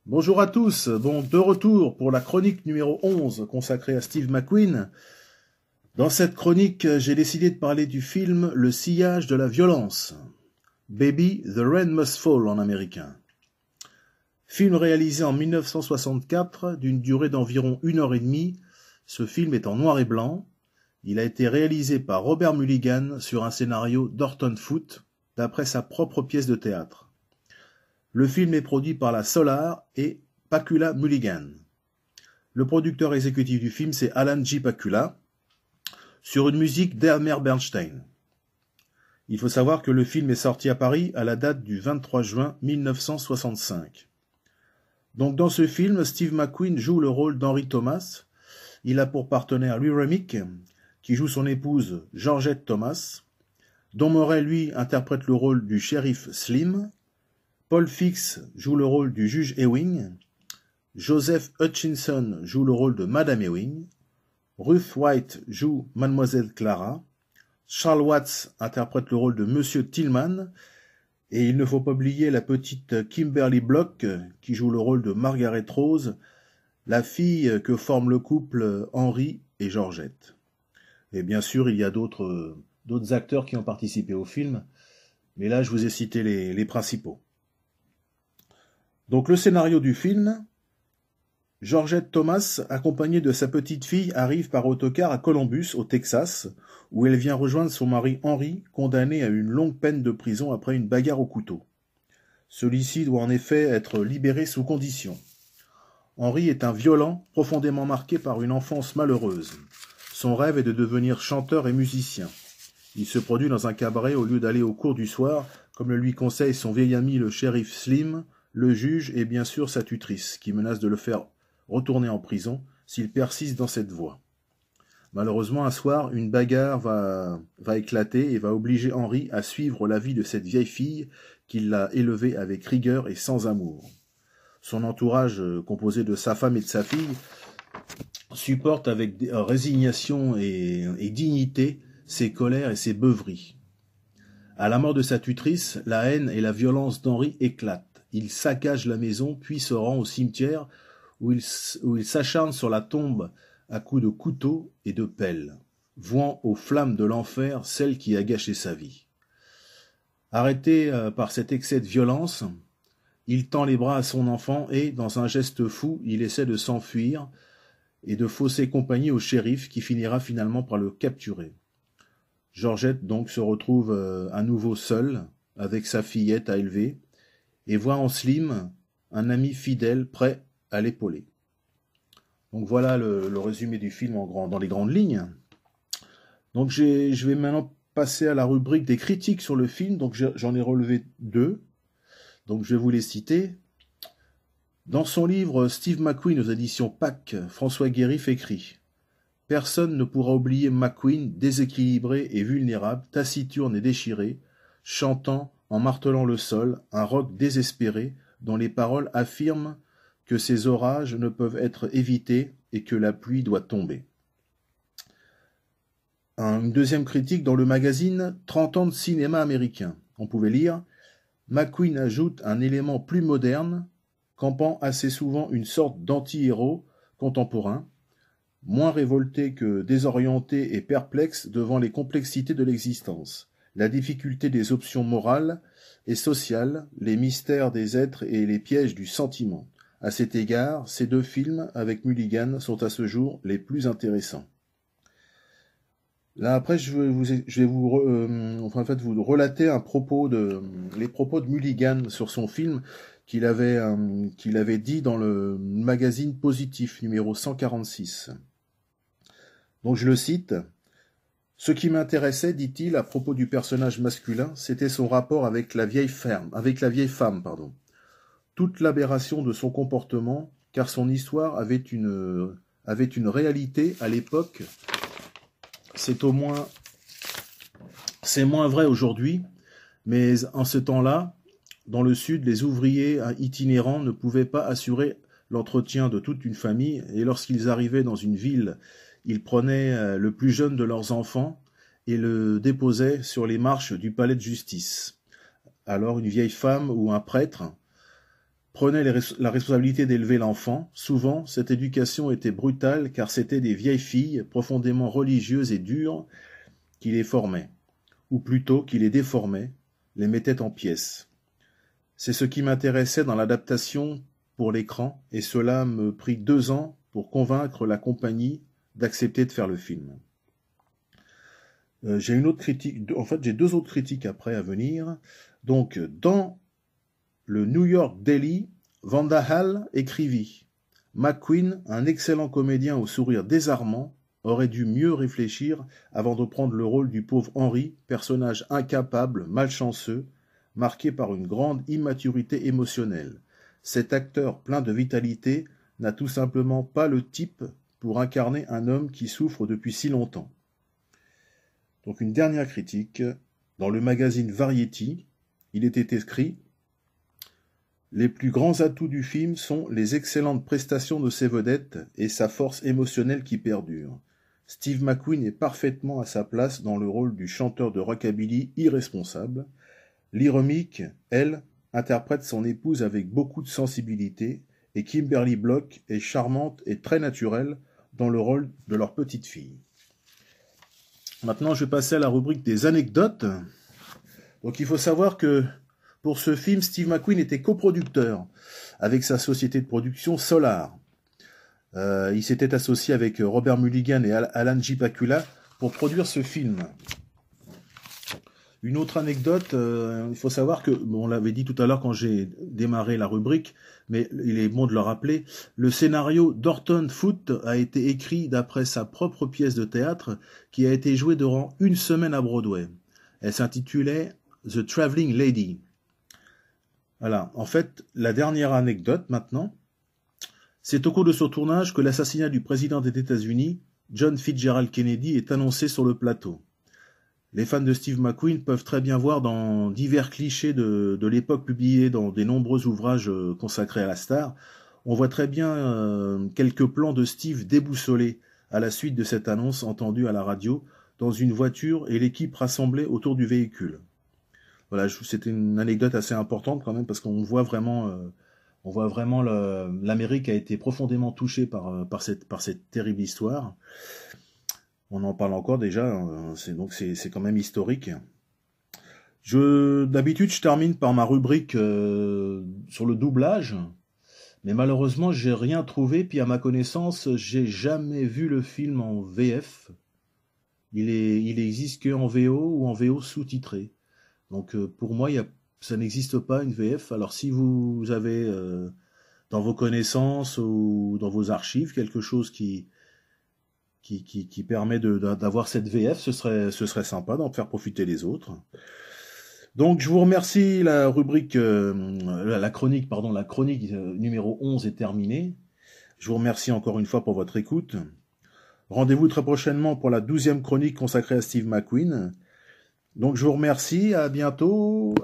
Bonjour à tous, donc de retour pour la chronique numéro 11 consacrée à Steve McQueen. Dans cette chronique, j'ai décidé de parler du film Le sillage de la violence. Baby, the Rain Must Fall en américain. Film réalisé en 1964 d'une durée d'environ 1h30, ce film est en noir et blanc. Il a été réalisé par Robert Mulligan sur un scénario d'Orton Foote d'après sa propre pièce de théâtre. Le film est produit par la Solar et Pakula Mulligan. Le producteur exécutif du film, c'est Alan J. Pakula, sur une musique d'Elmer Bernstein. Il faut savoir que le film est sorti à Paris à la date du 23 juin 1965. Donc dans ce film, Steve McQueen joue le rôle d'Henry Thomas. Il a pour partenaire Louis Remick, qui joue son épouse Georgette Thomas. Don Murray, lui, interprète le rôle du shérif Slim. Paul Fix joue le rôle du juge Ewing. Joseph Hutchinson joue le rôle de Madame Ewing. Ruth White joue Mademoiselle Clara. Charles Watts interprète le rôle de Monsieur Tillman. Et il ne faut pas oublier la petite Kimberly Block qui joue le rôle de Margaret Rose, la fille que forme le couple Henry et Georgette. Et bien sûr, il y a d'autres acteurs qui ont participé au film, mais là je vous ai cité les principaux. Donc le scénario du film, Georgette Thomas, accompagnée de sa petite fille, arrive par autocar à Columbus, au Texas, où elle vient rejoindre son mari Henry, condamné à une longue peine de prison après une bagarre au couteau. Celui-ci doit en effet être libéré sous condition. Henry est un violent, profondément marqué par une enfance malheureuse. Son rêve est de devenir chanteur et musicien. Il se produit dans un cabaret au lieu d'aller au cours du soir, comme le lui conseille son vieil ami le shérif Slim, le juge et bien sûr sa tutrice, qui menace de le faire retourner en prison s'il persiste dans cette voie. Malheureusement, un soir, une bagarre va éclater et va obliger Henry à suivre la vie de cette vieille fille qu'il a élevée avec rigueur et sans amour. Son entourage, composé de sa femme et de sa fille, supporte avec résignation et dignité ses colères et ses beuveries. À la mort de sa tutrice, la haine et la violence d'Henry éclatent. Il saccage la maison, puis se rend au cimetière où il s'acharne sur la tombe à coups de couteau et de pelle, vouant aux flammes de l'enfer celle qui a gâché sa vie. Arrêté par cet excès de violence, il tend les bras à son enfant et, dans un geste fou, il essaie de s'enfuir et de fausser compagnie au shérif qui finira finalement par le capturer. Georgette donc se retrouve à nouveau seule, avec sa fillette à élever, et voit en Slim un ami fidèle prêt à l'épauler. Donc voilà le résumé du film dans les grandes lignes. Donc je vais maintenant passer à la rubrique des critiques sur le film, donc j'en ai relevé 2. Donc je vais vous les citer. Dans son livre Steve McQueen aux éditions PAC, François Guérif écrit « Personne ne pourra oublier McQueen déséquilibré et vulnérable, taciturne et déchiré, chantant en martelant le sol, un rock désespéré dont les paroles affirment que ces orages ne peuvent être évités et que la pluie doit tomber. » Une deuxième critique dans le magazine 30 ans de cinéma américain. On pouvait lire « McQueen ajoute un élément plus moderne, campant assez souvent une sorte d'anti-héros contemporain, moins révolté que désorienté et perplexe devant les complexités de l'existence, la difficulté des options morales et sociales, les mystères des êtres et les pièges du sentiment. À cet égard, ces 2 films, avec Mulligan, sont à ce jour les plus intéressants. Là, après, je vais vous relater les propos de Mulligan sur son film qu'il avait dit dans le magazine Positif, numéro 146. Donc je le cite. « Ce qui m'intéressait, dit-il, à propos du personnage masculin, c'était son rapport avec la vieille femme. Toute l'aberration de son comportement, car son histoire avait une réalité à l'époque. C'est moins vrai aujourd'hui, mais en ce temps-là, dans le Sud, les ouvriers itinérants ne pouvaient pas assurer l'entretien de toute une famille, et lorsqu'ils arrivaient dans une ville, ils prenaient le plus jeune de leurs enfants et le déposaient sur les marches du palais de justice. Alors une vieille femme ou un prêtre prenait la responsabilité d'élever l'enfant. Souvent, cette éducation était brutale car c'étaient des vieilles filles profondément religieuses et dures qui les formaient, ou plutôt qui les déformaient, les mettaient en pièces. C'est ce qui m'intéressait dans l'adaptation pour l'écran, et cela me prit 2 ans pour convaincre la compagnie d'accepter de faire le film. J'ai une autre critique, en fait j'ai 2 autres critiques après à venir. Donc dans le New York Daily, Vanda Hall écrivit « McQueen, un excellent comédien au sourire désarmant, aurait dû mieux réfléchir avant de prendre le rôle du pauvre Henry, personnage incapable, malchanceux, marqué par une grande immaturité émotionnelle. Cet acteur plein de vitalité n'a tout simplement pas le type pour incarner un homme qui souffre depuis si longtemps. » Donc une dernière critique. Dans le magazine Variety, il était écrit « Les plus grands atouts du film sont les excellentes prestations de ses vedettes et sa force émotionnelle qui perdure. Steve McQueen est parfaitement à sa place dans le rôle du chanteur de rockabilly irresponsable. L'Ironique, elle, interprète son épouse avec beaucoup de sensibilité et Kimberly Block est charmante et très naturelle dans le rôle de leur petite fille. » Maintenant, je vais passer à la rubrique des anecdotes. Donc, il faut savoir que pour ce film, Steve McQueen était coproducteur avec sa société de production Solar. Il s'était associé avec Robert Mulligan et Alan J. Pakula pour produire ce film. Une autre anecdote, il faut savoir que, bon, on l'avait dit tout à l'heure quand j'ai démarré la rubrique, mais il est bon de le rappeler, le scénario d'Orton Foote a été écrit d'après sa propre pièce de théâtre qui a été jouée durant 1 semaine à Broadway. Elle s'intitulait The Traveling Lady. Voilà, en fait, la dernière anecdote maintenant, c'est au cours de ce tournage que l'assassinat du président des États-Unis, John Fitzgerald Kennedy, est annoncé sur le plateau. Les fans de Steve McQueen peuvent très bien voir dans divers clichés de l'époque publiés dans des nombreux ouvrages consacrés à la star, on voit très bien quelques plans de Steve déboussolé à la suite de cette annonce entendue à la radio dans une voiture et l'équipe rassemblée autour du véhicule. Voilà, c'était une anecdote assez importante quand même parce qu'on voit vraiment... l'Amérique a été profondément touchée par cette terrible histoire. On en parle encore déjà, c'est quand même historique. D'habitude, je termine par ma rubrique sur le doublage, mais malheureusement, j'ai rien trouvé. Puis à ma connaissance, j'ai jamais vu le film en VF. Il existe qu'en VO ou en VO sous-titré. Donc pour moi, ça n'existe pas une VF. Alors si vous avez dans vos connaissances ou dans vos archives quelque chose qui permet d'avoir cette VF, ce serait sympa d'en faire profiter les autres. Donc je vous remercie, la chronique numéro 11 est terminée. Je vous remercie encore une fois pour votre écoute. Rendez-vous très prochainement pour la 12e chronique consacrée à Steve McQueen. Donc je vous remercie, à bientôt.